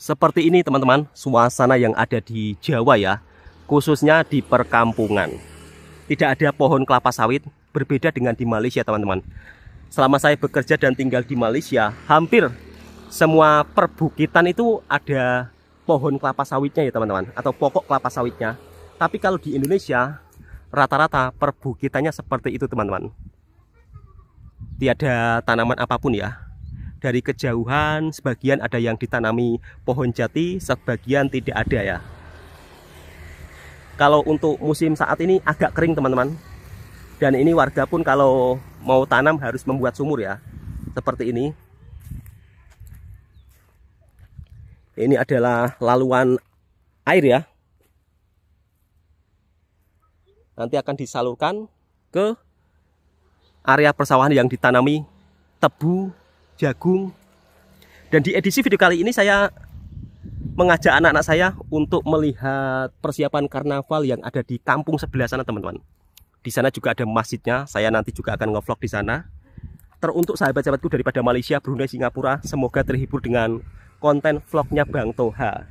Seperti ini teman-teman, suasana yang ada di Jawa ya, khususnya di perkampungan. Tidak ada pohon kelapa sawit, berbeda dengan di Malaysia teman-teman. Selama saya bekerja dan tinggal di Malaysia, hampir semua perbukitan itu ada pohon kelapa sawitnya ya teman-teman, atau pokok kelapa sawitnya. Tapi kalau di Indonesia, rata-rata perbukitannya seperti itu teman-teman. Tiada tanaman apapun ya. Dari kejauhan, sebagian ada yang ditanami pohon jati, sebagian tidak ada ya. Kalau untuk musim saat ini agak kering teman-teman. Dan ini warga pun kalau mau tanam harus membuat sumur ya. Seperti ini. Ini adalah laluan air ya. Nanti akan disalurkan ke area persawahan yang ditanami tebu, jagung. Dan di edisi video kali ini saya mengajak anak-anak saya untuk melihat persiapan karnaval yang ada di kampung sebelah sana teman-teman. Di sana juga ada masjidnya, saya nanti juga akan ngevlog di sana. Teruntuk sahabat-sahabatku daripada Malaysia, Brunei, Singapura, semoga terhibur dengan konten vlognya Bang Toha.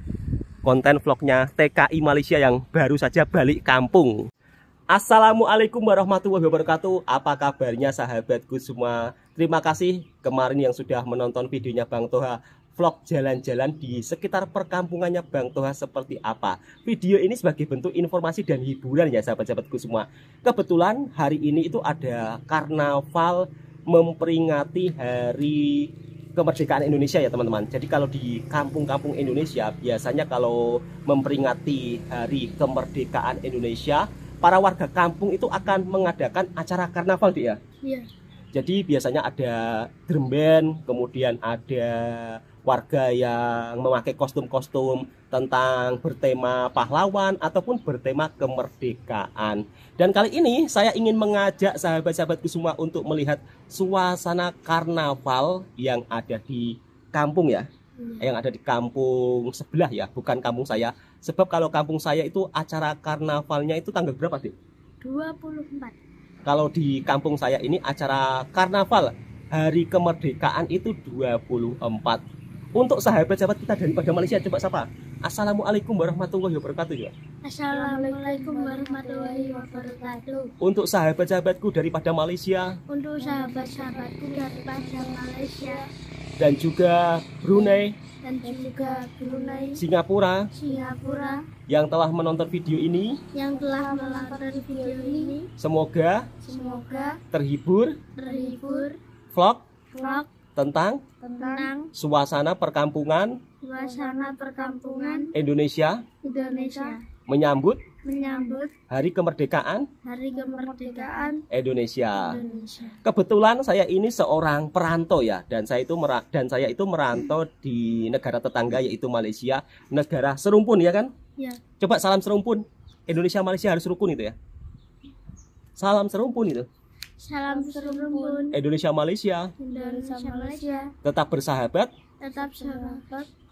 Konten vlognya TKI Malaysia yang baru saja balik kampung. Assalamualaikum warahmatullahi wabarakatuh. Apa kabarnya sahabatku semua? Terima kasih kemarin yang sudah menonton videonya Bang Toha, vlog jalan-jalan di sekitar perkampungannya Bang Toha seperti apa. Video ini sebagai bentuk informasi dan hiburan ya sahabat-sahabatku semua. Kebetulan hari ini itu ada karnaval memperingati hari kemerdekaan Indonesia ya teman-teman. Jadi kalau di kampung-kampung Indonesia biasanya kalau memperingati hari kemerdekaan Indonesia, para warga kampung itu akan mengadakan acara karnaval dia. Iya. Jadi biasanya ada drum band, kemudian ada warga yang memakai kostum-kostum tentang bertema pahlawan ataupun bertema kemerdekaan. Dan kali ini saya ingin mengajak sahabat-sahabatku semua untuk melihat suasana karnaval yang ada di kampung ya. Yang ada di kampung sebelah ya, bukan kampung saya. Sebab kalau kampung saya itu acara karnavalnya itu tanggal berapa, Dik? 24. Kalau di kampung saya ini acara karnaval hari kemerdekaan itu 24. Untuk sahabat-sahabat kita daripada Malaysia, coba sapa. Assalamualaikum warahmatullahi wabarakatuh ya. Assalamualaikum warahmatullahi wabarakatuh. Untuk sahabat-sahabatku daripada Malaysia. Untuk sahabat-sahabatku daripada Malaysia. Dan juga Brunei. Dan juga Brunei, Singapura yang telah menonton video ini, semoga terhibur vlog tentang suasana perkampungan Indonesia menyambut hari kemerdekaan Indonesia. Kebetulan saya ini seorang perantau ya, dan saya itu merantau di negara tetangga yaitu Malaysia, negara serumpun ya kan? Ya. Coba salam serumpun. Indonesia Malaysia harus rukun itu ya. Salam serumpun itu. Salam serumpun. Indonesia Malaysia. Tetap bersahabat.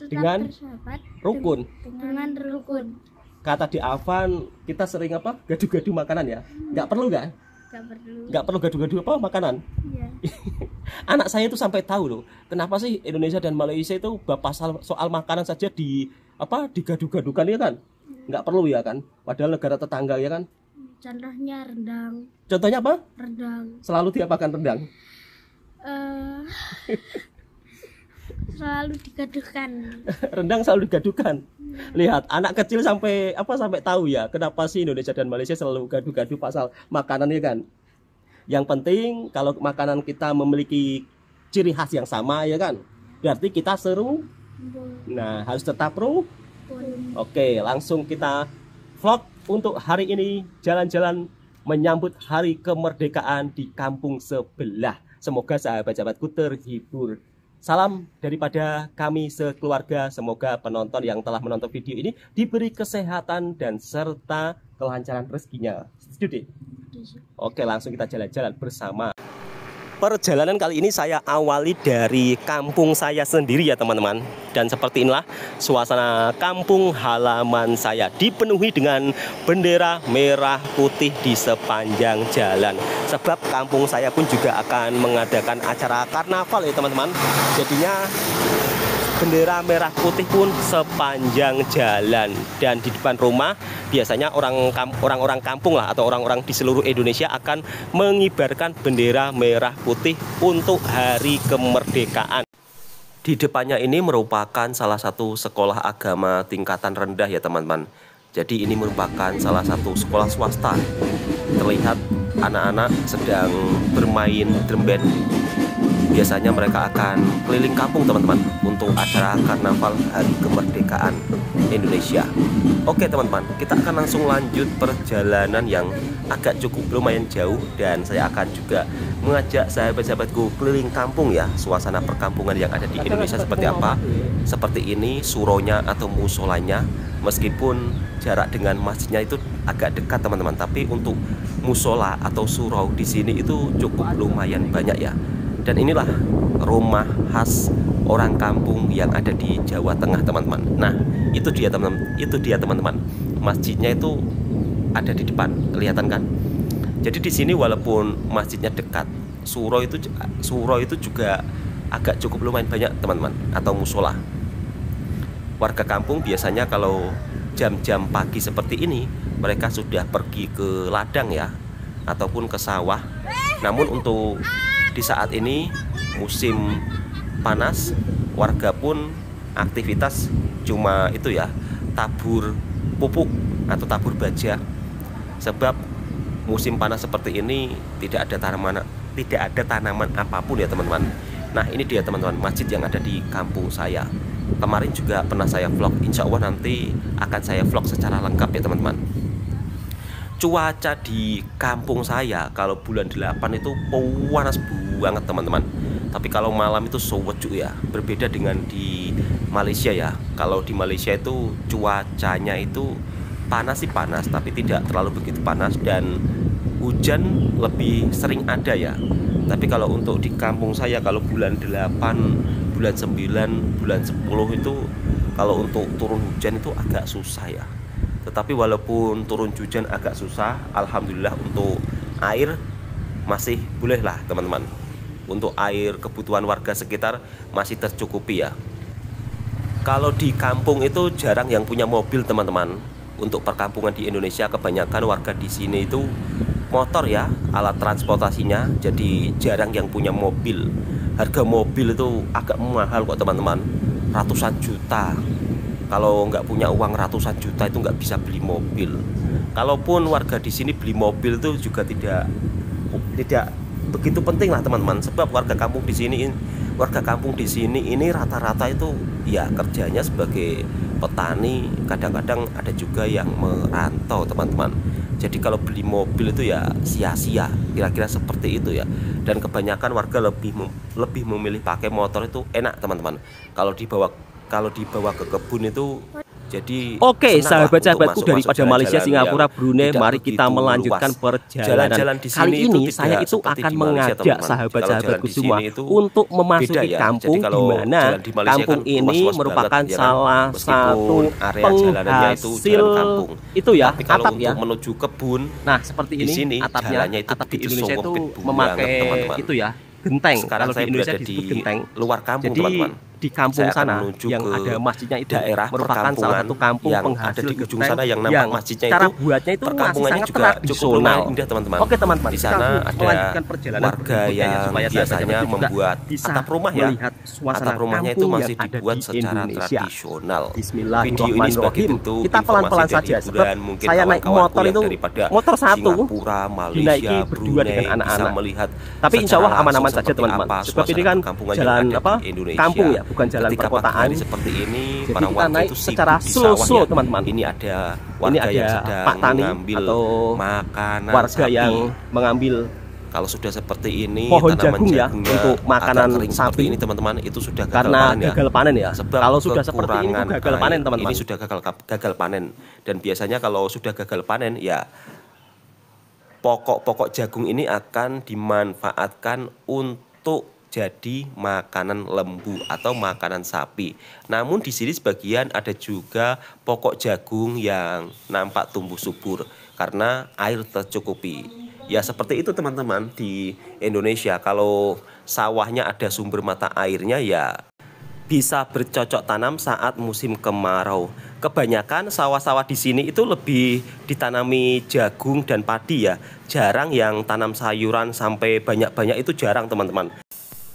Dengan rukun. Kata di Avan kita sering apa? Gaduh-gaduh makanan ya. Nggak perlu kan? Nggak perlu gaduh-gaduh apa makanan. Iya. Anak saya itu sampai tahu loh, kenapa sih Indonesia dan Malaysia itu bahas soal makanan saja digaduh-gaduhkan ya kan? Nggak perlu ya kan? Padahal negara tetangga ya kan? Contohnya rendang. Contohnya apa? Rendang. Selalu diapakan rendang? Selalu digaduhkan. Rendang selalu digaduhkan. Lihat anak kecil sampai tahu ya kenapa sih Indonesia dan Malaysia selalu gaduh-gaduh pasal makanan ya kan. Yang penting kalau makanan kita memiliki ciri khas yang sama ya kan, berarti kita seru. Nah harus tetap rukun. Oke, langsung kita vlog untuk hari ini, jalan-jalan menyambut hari kemerdekaan di kampung sebelah. Semoga sahabat-sahabatku terhibur. Salam daripada kami sekeluarga. Semoga penonton yang telah menonton video ini diberi kesehatan dan serta kelancaran rezekinya. Setuju? Oke, langsung kita jalan-jalan bersama. Perjalanan kali ini saya awali dari kampung saya sendiri ya teman-teman. Dan seperti inilah suasana kampung halaman saya, dipenuhi dengan bendera merah putih di sepanjang jalan. Sebab kampung saya pun juga akan mengadakan acara karnaval ya teman-teman. Jadinya bendera merah putih pun sepanjang jalan. Dan di depan rumah biasanya orang-orang kampung lah, atau orang-orang di seluruh Indonesia akan mengibarkan bendera merah putih untuk hari kemerdekaan. Di depannya ini merupakan salah satu sekolah agama tingkatan rendah ya teman-teman. Jadi ini merupakan salah satu sekolah swasta. Terlihat anak-anak sedang bermain drum band. Biasanya mereka akan keliling kampung teman-teman untuk acara karnaval hari kemerdekaan Indonesia. Oke teman-teman, kita akan langsung lanjut perjalanan yang agak cukup lumayan jauh. Dan saya akan juga mengajak sahabat-sahabatku keliling kampung ya. Suasana perkampungan yang ada di Indonesia seperti apa. Seperti ini suronya atau musolanya. Meskipun jarak dengan masjidnya itu agak dekat teman-teman, tapi untuk musola atau surau di sini itu cukup lumayan banyak ya. Dan inilah rumah khas orang kampung yang ada di Jawa Tengah teman-teman. Nah, itu dia teman-teman. Masjidnya itu ada di depan, kelihatan kan? Jadi di sini walaupun masjidnya dekat, surau itu juga agak cukup lumayan banyak teman-teman, atau musola. Warga kampung biasanya kalau jam-jam pagi seperti ini mereka sudah pergi ke ladang ya, ataupun ke sawah. Namun untuk di saat ini musim panas, warga pun aktivitas cuma itu ya, tabur pupuk atau tabur baja. Sebab musim panas seperti ini tidak ada tanaman apapun ya teman-teman. Nah ini dia teman-teman, masjid yang ada di kampung saya. Kemarin juga pernah saya vlog, insya Allah nanti akan saya vlog secara lengkap ya teman-teman. Cuaca di kampung saya kalau bulan 8 itu panas banget teman-teman. Tapi kalau malam itu sejuk ya, berbeda dengan di Malaysia ya. Kalau di Malaysia itu cuacanya itu panas sih panas, tapi tidak terlalu begitu panas, dan hujan lebih sering ada ya. Tapi kalau untuk di kampung saya kalau bulan 8, bulan 9, bulan 10 itu kalau untuk turun hujan itu agak susah ya. Tetapi walaupun turun hujan agak susah, alhamdulillah untuk air masih boleh lah teman-teman. Untuk air kebutuhan warga sekitar masih tercukupi ya. Kalau di kampung itu jarang yang punya mobil teman-teman. Untuk perkampungan di Indonesia kebanyakan warga di sini itu motor ya, alat transportasinya. Jadi jarang yang punya mobil. Harga mobil itu agak mahal kok teman-teman, ratusan juta. Kalau nggak punya uang ratusan juta itu nggak bisa beli mobil. Kalaupun warga di sini beli mobil itu juga tidak begitu penting lah teman-teman. Sebab warga kampung di sini ini rata-rata itu ya kerjanya sebagai petani, kadang-kadang ada juga yang merantau teman-teman. Jadi kalau beli mobil itu ya sia-sia, kira-kira seperti itu ya. Dan kebanyakan warga lebih memilih pakai motor, itu enak teman-teman. Kalau dibawa ke kebun itu jadi oke, senang sahabat-sahabatku daripada Malaysia, Singapura, Brunei, mari kita melanjutkan perjalanan. Kali ini saya itu akan mengajak sahabat-sahabatku semua untuk memasuki kampung, di mana kampung ini merupakan salah satu penghasil itu ya, atap ya. Menuju kebun. Nah, seperti ini atapnya. Atap di Indonesia itu memakai itu ya, genteng. Sekarang kalau di Indonesia disebut genteng. Luar kampung jadi teman-teman. Di kampung sana yang ada masjidnya itu daerah merupakan salah satu kampung yang penghasil ada di ujung genteng sana yang nampak masjidnya cara itu. buatnya itu masih Perkampungannya sangat juga tradisional. indah teman-teman. Oke teman-teman, di sana ada warga yang supaya biasanya membuat atap rumah ya. Atap rumahnya itu masih dibuat secara tradisional. Video ini sebagai bentuk kita pelan-pelan saja sebab saya naik motor itu motor satu Singapura, Malaysia, berdua dengan Brunei, anak-anak. Melihat tapi insya Allah aman-aman saja teman-teman. Sebab ini kan jalan kampung ya, bukan jalan perkotaan. Seperti ini, jadi para kita warga naik itu secara slow teman-teman. Ini ada warga yang sedang Pak Tani mengambil atau makanan warga sapi. yang mengambil Kalau sudah seperti ini, pohon tanaman jagung ya jagungnya untuk makanan kering sapi seperti ini teman-teman, itu sudah gagal karena panen ya. gagal panen ya. Sebab kalau sudah seperti ini itu gagal air. panen teman-teman. Ini sudah gagal panen, dan biasanya kalau sudah gagal panen ya pokok-pokok jagung ini akan dimanfaatkan untuk jadi makanan lembu atau makanan sapi. Namun di sini sebagian ada juga pokok jagung yang nampak tumbuh subur karena air tercukupi. Ya seperti itu teman-teman di Indonesia. Kalau sawahnya ada sumber mata airnya ya bisa bercocok tanam saat musim kemarau. Kebanyakan sawah-sawah di sini itu lebih ditanami jagung dan padi ya. Jarang yang tanam sayuran sampai banyak-banyak, itu jarang teman-teman.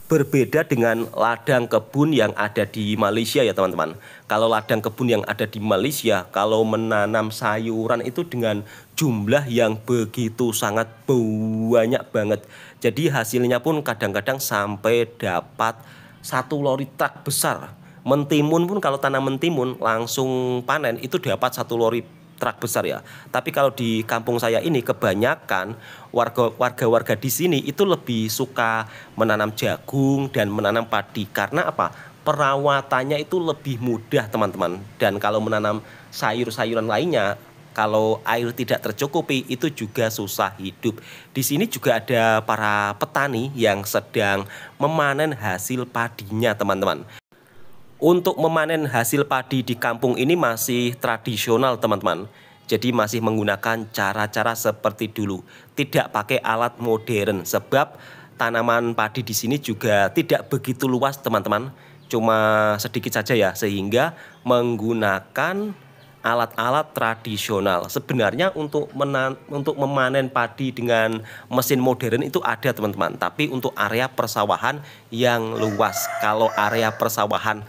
Berbeda dengan ladang kebun yang ada di Malaysia ya teman-teman. Kalau ladang kebun yang ada di Malaysia, kalau menanam sayuran itu dengan jumlah yang begitu sangat banyak banget. Jadi hasilnya pun kadang-kadang sampai dapat 1 lori truk besar. Mentimun pun, kalau tanam mentimun langsung panen itu dapat 1 lori truk besar ya. Tapi kalau di kampung saya ini kebanyakan warga-warga di sini itu lebih suka menanam jagung dan menanam padi. Karena apa? Perawatannya itu lebih mudah teman-teman. Dan kalau menanam sayur-sayuran lainnya, kalau air tidak tercukupi itu juga susah hidup. Di sini juga ada para petani yang sedang memanen hasil padinya teman-teman. Untuk memanen hasil padi di kampung ini masih tradisional teman-teman. Jadi masih menggunakan cara-cara seperti dulu. Tidak pakai alat modern sebab tanaman padi di sini juga tidak begitu luas teman-teman. Cuma sedikit saja ya, sehingga menggunakan alat-alat tradisional. Sebenarnya untuk memanen padi dengan mesin modern itu ada teman-teman. Tapi untuk area persawahan yang luas, kalau area persawahan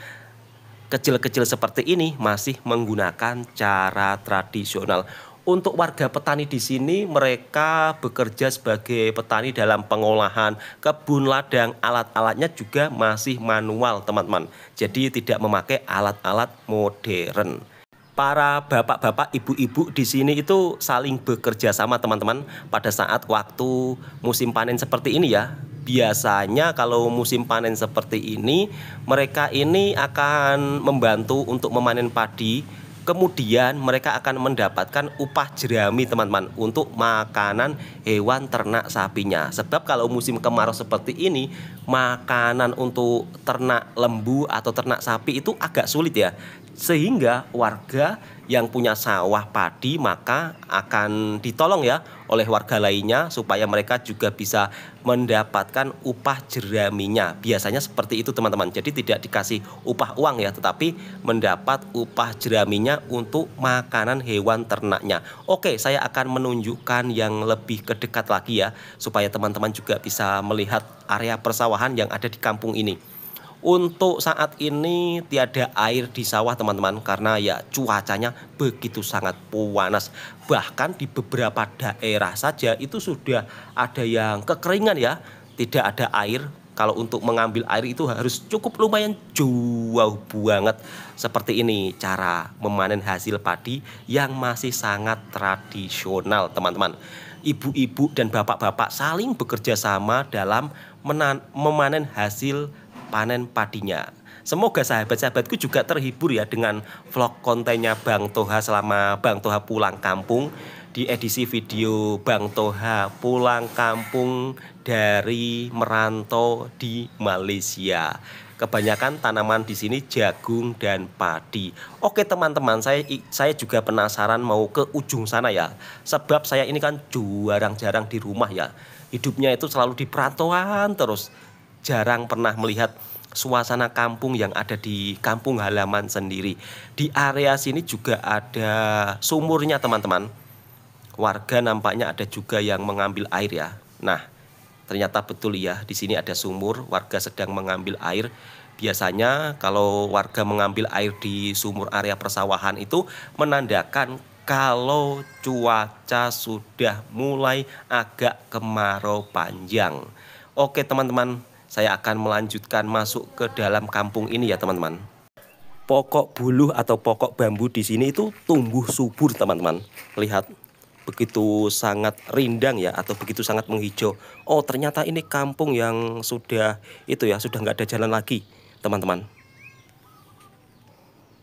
kecil-kecil seperti ini masih menggunakan cara tradisional. Untuk warga petani di sini, mereka bekerja sebagai petani dalam pengolahan kebun ladang. Alat-alatnya juga masih manual teman-teman. Jadi tidak memakai alat-alat modern. Para bapak-bapak, ibu-ibu di sini itu saling bekerja sama teman-teman pada saat waktu musim panen seperti ini ya. Biasanya kalau musim panen seperti ini, mereka ini akan membantu untuk memanen padi. Kemudian mereka akan mendapatkan upah jerami teman-teman untuk makanan hewan ternak sapinya. Sebab kalau musim kemarau seperti ini, makanan untuk ternak lembu atau ternak sapi itu agak sulit ya. Sehingga warga yang punya sawah padi maka akan ditolong ya oleh warga lainnya supaya mereka juga bisa mendapatkan upah jeraminya. Biasanya seperti itu teman-teman. Jadi tidak dikasih upah uang ya, tetapi mendapat upah jeraminya untuk makanan hewan ternaknya. Oke, saya akan menunjukkan yang lebih kedekat lagi ya, supaya teman-teman juga bisa melihat area persawahan yang ada di kampung ini. Untuk saat ini tiada air di sawah teman-teman, karena ya cuacanya begitu sangat panas. Bahkan di beberapa daerah saja itu sudah ada yang kekeringan ya, tidak ada air. Kalau untuk mengambil air itu harus cukup lumayan jauh banget. Seperti ini cara memanen hasil padi yang masih sangat tradisional teman-teman. Ibu-ibu dan bapak-bapak saling bekerja sama dalam memanen hasil panen padinya. Semoga sahabat-sahabatku juga terhibur ya dengan vlog kontennya Bang Toha selama Bang Toha pulang kampung. Di edisi video Bang Toha pulang kampung dari merantau di Malaysia. Kebanyakan tanaman di sini jagung dan padi. Oke teman-teman, saya juga penasaran mau ke ujung sana ya. Sebab saya ini kan jarang-jarang di rumah ya. Hidupnya itu selalu di perantauan terus. Jarang pernah melihat suasana kampung yang ada di kampung halaman sendiri. Di area sini juga ada sumurnya teman-teman. Warga nampaknya ada juga yang mengambil air ya. Nah, ternyata betul ya, di sini ada sumur, warga sedang mengambil air. Biasanya kalau warga mengambil air di sumur area persawahan itu menandakan kalau cuaca sudah mulai agak kemarau panjang. Oke teman-teman, saya akan melanjutkan masuk ke dalam kampung ini ya teman-teman. Pokok buluh atau pokok bambu di sini itu tumbuh subur teman-teman. Lihat, begitu sangat rindang ya, atau begitu sangat menghijau. Oh ternyata ini kampung yang sudah itu ya, sudah nggak ada jalan lagi teman-teman.